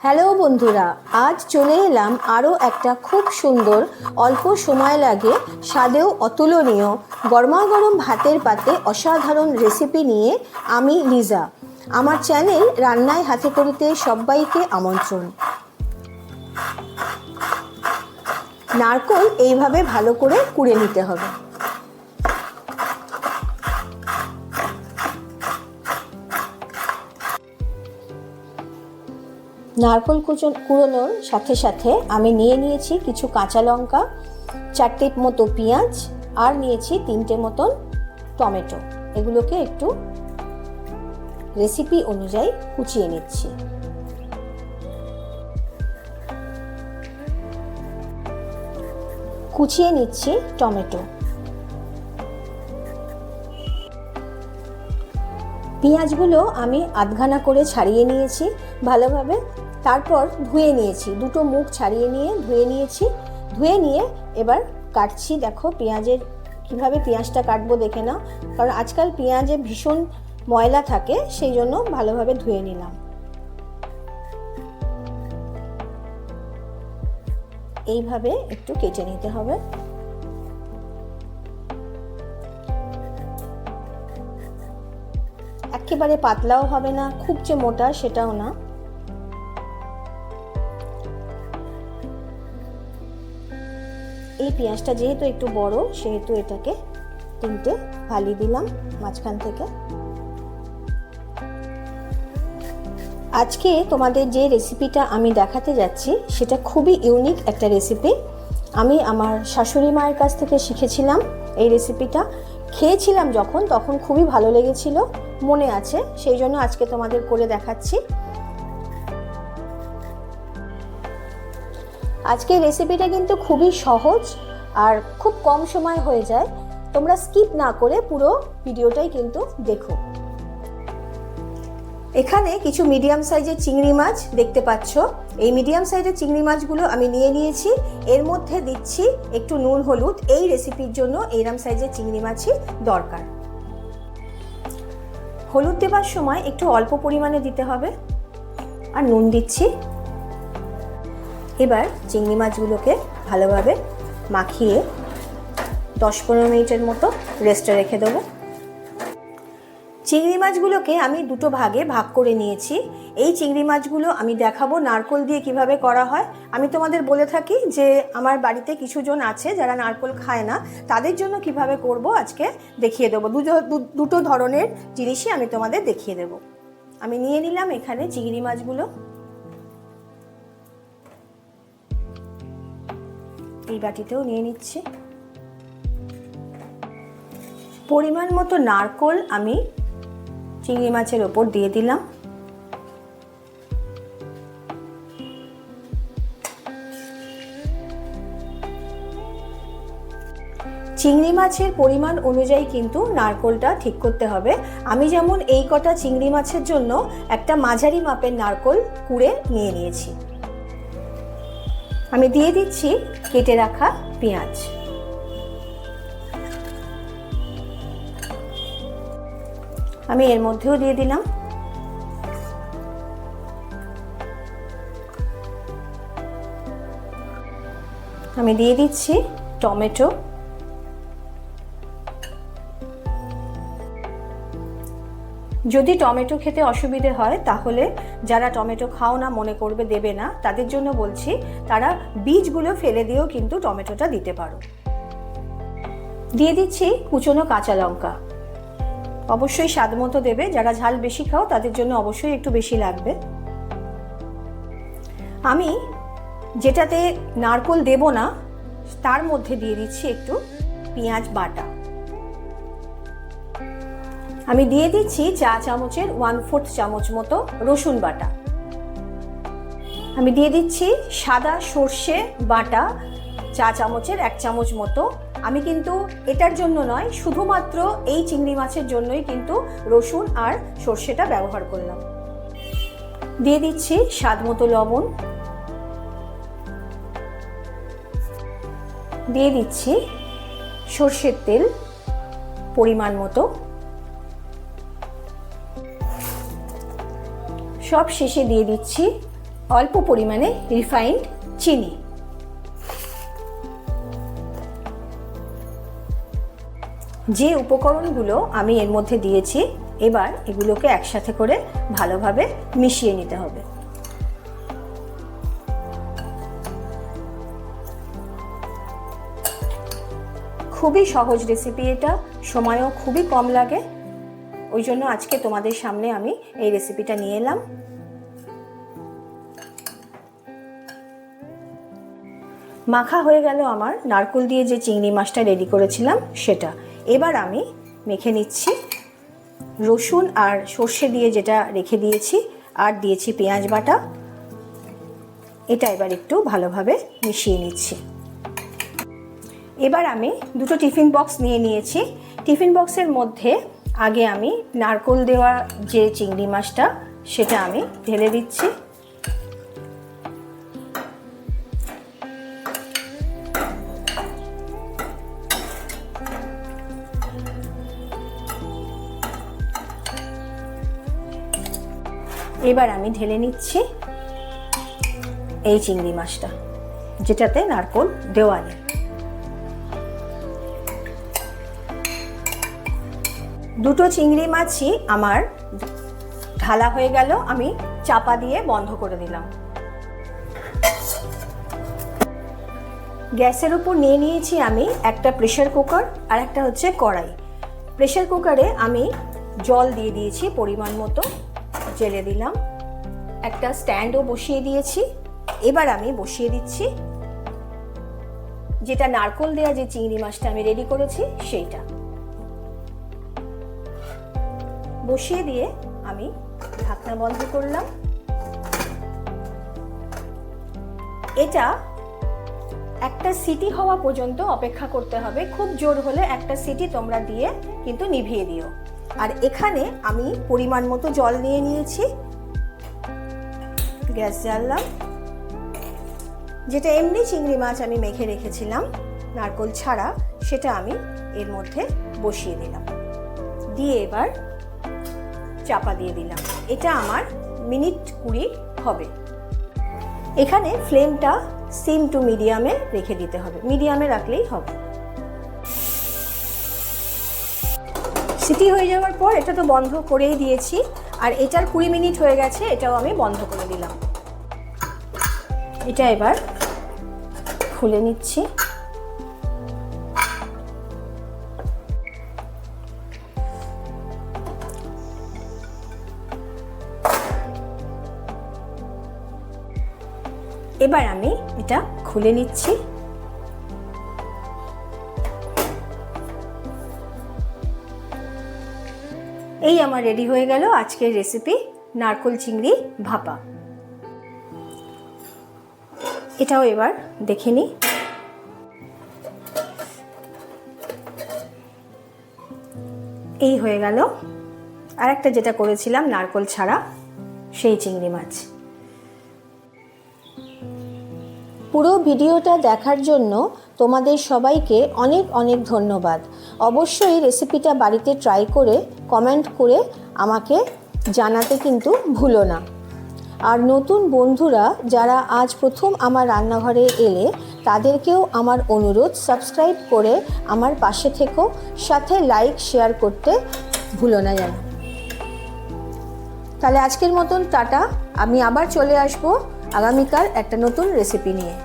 Hello বন্ধুরা, আজ চলে এলাম আরও একটা খুব সুন্দর, অল্প সময় লাগে, স্বাদেও অতুলনীয়, গরমাগরম ভাতের পাতে অসাধারণ রেসিপি নিয়ে। আমি লিজা। আমার চ্যানেল রান্নায় হাতে খড়িতে সবাইকে আমন্ত্রণ। নারকেল এইভাবে ভালো করে কুড়ে নিতে হবে। নারকেল কুড়োনোর সাথে সাথে আমি নিয়েছি কিছু কাঁচা লঙ্কা, 4টে মতো পেঁয়াজ, আর নিয়েছি 3টে মতন টমেটো। এগুলোকে একটু রেসিপি অনুযায়ী কুচিয়ে নিচ্ছি। কুচিয়ে নিচ্ছি টমেটো। পেঁয়াজগুলো আমি আধখানা করে ছাড়িয়ে নিয়েছি ভালোভাবে, তারপর ধুয়ে নিয়েছি, দুটো মুখ ছাড়িয়ে নিয়ে ধুয়ে নিয়েছি। ধুয়ে নিয়ে এবার কাটছি। দেখো কিভাবে পেঁয়াজটা কাটবো দেখে নাও, কারণ আজকাল পেঁয়াজে ভীষণ ময়লা থাকে, সেই জন্য ভালোভাবে ধুয়ে নিলাম। এইভাবে একটু কেটে নিতে হবে। একেবারে পাতলাও হবে না, খুব যে মোটা সেটাও না। এই পেঁয়াজটা যেহেতু একটু বড়, সেহেতু এটাকে 3টে ফালি দিলাম মাঝখান থেকে। আজকে তোমাদের যে রেসিপিটা আমি দেখাতে যাচ্ছি সেটা খুবই ইউনিক একটা রেসিপি। আমি আমার শাশুড়ি মায়ের কাছ থেকে শিখেছিলাম এই রেসিপিটা। খেয়েছিলাম তখন খুবই ভালো লেগেছিল, মনে আছে, সেই জন্য আজকে তোমাদের করে দেখাচ্ছি। আজকে রেসিপিটা কিন্তু খুবই সহজ আর খুব কম সময় হয়ে যায়। তোমরা স্কিপ না করে পুরো ভিডিওটাই কিন্তু দেখো। এখানে কিছু মিডিয়াম সাইজের চিংড়ি মাছ দেখতে পাচ্ছ। এই মিডিয়াম সাইজের চিংড়ি মাছগুলো আমি নিয়ে নিয়েছি। এর মধ্যে দিচ্ছি একটু নুন হলুদ। এই রেসিপির জন্য এইরকম সাইজের চিংড়ি মাছই দরকার। হলুদ দেবার সময় একটু অল্প পরিমাণে দিতে হবে, আর নুন দিচ্ছি। এবার চিংড়ি মাছগুলোকে ভালোভাবে মাখিয়ে 10-15 মিনিটের মতো রেস্টে রেখে দেবো। চিংড়ি মাছগুলোকে আমি দুটো ভাগে ভাগ করে নিয়েছি। এই চিংড়ি মাছগুলো আমি দেখাবো নারকেল দিয়ে কিভাবে করা হয়। আমি তোমাদের বলে থাকি যে আমার বাড়িতে কিছুজন আছে যারা নারকেল খায় না, তাদের জন্য কিভাবে করব আজকে দেখিয়ে দেবো। দুটো ধরনের জিনিসই আমি তোমাদের দেখিয়ে দেবো। আমি নিয়ে নিলাম এখানে চিংড়ি মাছগুলো। এই বাটিতেও নিয়ে নিচ্ছি। পরিমাণ মতো নারকেল আমি চিংড়ি মাছের ওপর দিয়ে দিলাম। চিংড়ি মাছের পরিমাণ অনুযায়ী কিন্তু নারকেলটা ঠিক করতে হবে। আমি যেমন এই কটা চিংড়ি মাছের জন্য একটা মাঝারি মাপের নারকেল কুড়ে নিয়ে নিয়েছি। আমি দিয়ে দিচ্ছি কেটে রাখা পেঁয়াজ। আমি এর মধ্যেও দিয়ে দিলাম। আমি দিয়ে দিচ্ছি টমেটো। যদি টমেটো খেতে অসুবিধে হয় তাহলে যারা টমেটো খাও না, মনে করবে দেবে না, তাদের জন্য বলছি তারা বীজগুলো ফেলে দিয়েও কিন্তু টমেটোটা দিতে পারো। দিয়ে দিচ্ছি কুচনো কাঁচা লঙ্কা। অবশ্যই স্বাদ মতো দেবে, যারা ঝাল বেশি খাও তাদের জন্য অবশ্যই একটু বেশি লাগবে। আমি যেটাতে নারকেল দেব না তার মধ্যে দিয়ে দিচ্ছি একটু পেঁয়াজ বাটা। আমি দিয়ে দিচ্ছি চা চামচের 1/4 চামচ মতো রসুন বাটা। আমি দিয়ে দিচ্ছি সাদা সর্ষে বাটা চা চামচের 1 চামচ মতো। আমি কিন্তু এটার জন্য নয়, শুধুমাত্র এই চিংড়ি মাছের জন্যই কিন্তু রসুন আর সর্ষেটা ব্যবহার করলাম। দিয়ে দিচ্ছি স্বাদ মতো লবণ। দিয়ে দিচ্ছি সর্ষের তেল পরিমাণ মতো। সব শেষে দিয়ে দিচ্ছি অল্প পরিমাণে রিফাইন্ড চিনি, যে উপকরণগুলো আমি এর মধ্যে দিয়েছি এবার এগুলোকে একসাথে করে ভালোভাবে মিশিয়ে নিতে হবে। খুবই সহজ রেসিপি, এটা সময়ও খুবই কম লাগে, ওই জন্য আজকে তোমাদের সামনে আমি এই রেসিপিটা নিয়ে এলাম। মাখা হয়ে গেল আমার নারকেল দিয়ে যে চিংড়ি মাছটা রেডি করেছিলাম সেটা। এবার আমি মেখে নিচ্ছি রসুন আর সর্ষে দিয়ে যেটা রেখে দিয়েছি, আর দিয়েছি পেঁয়াজ বাটা। এটা এবার একটু ভালোভাবে মিশিয়ে নিচ্ছি। এবার আমি দুটো টিফিন বক্স নিয়ে নিয়েছি। টিফিন বক্সের মধ্যে আগে আমি নারকেল দেওয়া যে চিংড়ি মাছটা সেটা আমি ঢেলে দিচ্ছি। এবার আমি ঢেলে নিচ্ছি এই চিংড়ি মাছটা যেটাতে নারকেল দেওয়া নেই। দুটো চিংড়ি মাছই আমার ঢালা হয়ে গেল, আমি চাপা দিয়ে বন্ধ করে দিলাম। গ্যাসের উপর নিয়ে নিয়েছি আমি একটা প্রেসার কুকার আর একটা হচ্ছে কড়াই। প্রেসার কুকারে আমি জল দিয়ে দিয়েছি পরিমাণ মতো, জেলে দিলাম। একটা স্ট্যান্ডও বসিয়ে দিয়েছি। এবার আমি বসিয়ে দিচ্ছি যেটা নারকেল দেওয়া যে চিংড়ি মাছটা আমি রেডি করেছি সেইটা। বসিয়ে দিয়ে আমি ঢাকনা বন্ধ করলাম। এটা একটা সিটি হওয়া পর্যন্ত অপেক্ষা করতে হবে, খুব জোর হলে একটা সিটি তোমরা দিয়ে কিন্তু নিভিয়ে দিও। আর এখানে আমি পরিমাণ মতো জল নিয়ে নিয়েছি, গ্যাস জ্বাললাম। যেটা এমনি চিংড়ি মাছ আমি মেখে রেখেছিলাম নারকেল ছাড়া সেটা আমি এর মধ্যে বসিয়ে দিলাম, দিয়ে এবার চাপা দিয়ে দিলাম। এটা আমার মিনিট 20 হবে। এখানে ফ্লেমটা সিম টু মিডিয়ামে রেখে দিতে হবে, মিডিয়ামে রাখলেই হবে। সিটি হয়ে যাওয়ার পর এটা তো বন্ধ করেই দিয়েছি, আর এটার 20 মিনিট হয়ে গেছে, এটাও আমি বন্ধ করে দিলাম। এটা এবার খুলে নিচ্ছি। এবার আমি এটা খুলে নিচ্ছি। এই আমার রেডি হয়ে গেল আজকের রেসিপি নারকেল চিংড়ি ভাপা। এটাও এবার দেখে নিই। এই হয়ে গেল আর একটা যেটা করেছিলাম নারকেল ছাড়া সেই চিংড়ি মাছ। পুরো ভিডিওটা দেখার জন্য তোমাদের সবাইকে অনেক অনেক ধন্যবাদ। অবশ্যই রেসিপিটা বাড়িতে ট্রাই করে কমেন্ট করে আমাকে জানাতে কিন্তু ভুলো না। আর নতুন বন্ধুরা যারা আজ প্রথম আমার রান্নাঘরে এলে তাদেরকেও আমার অনুরোধ, সাবস্ক্রাইব করে আমার পাশে থেকো, সাথে লাইক শেয়ার করতে ভুলো না যেন। তাহলে আজকের মতন টাটা। আমি আবার চলে আসবো আগামীকাল একটা নতুন রেসিপি নিয়ে।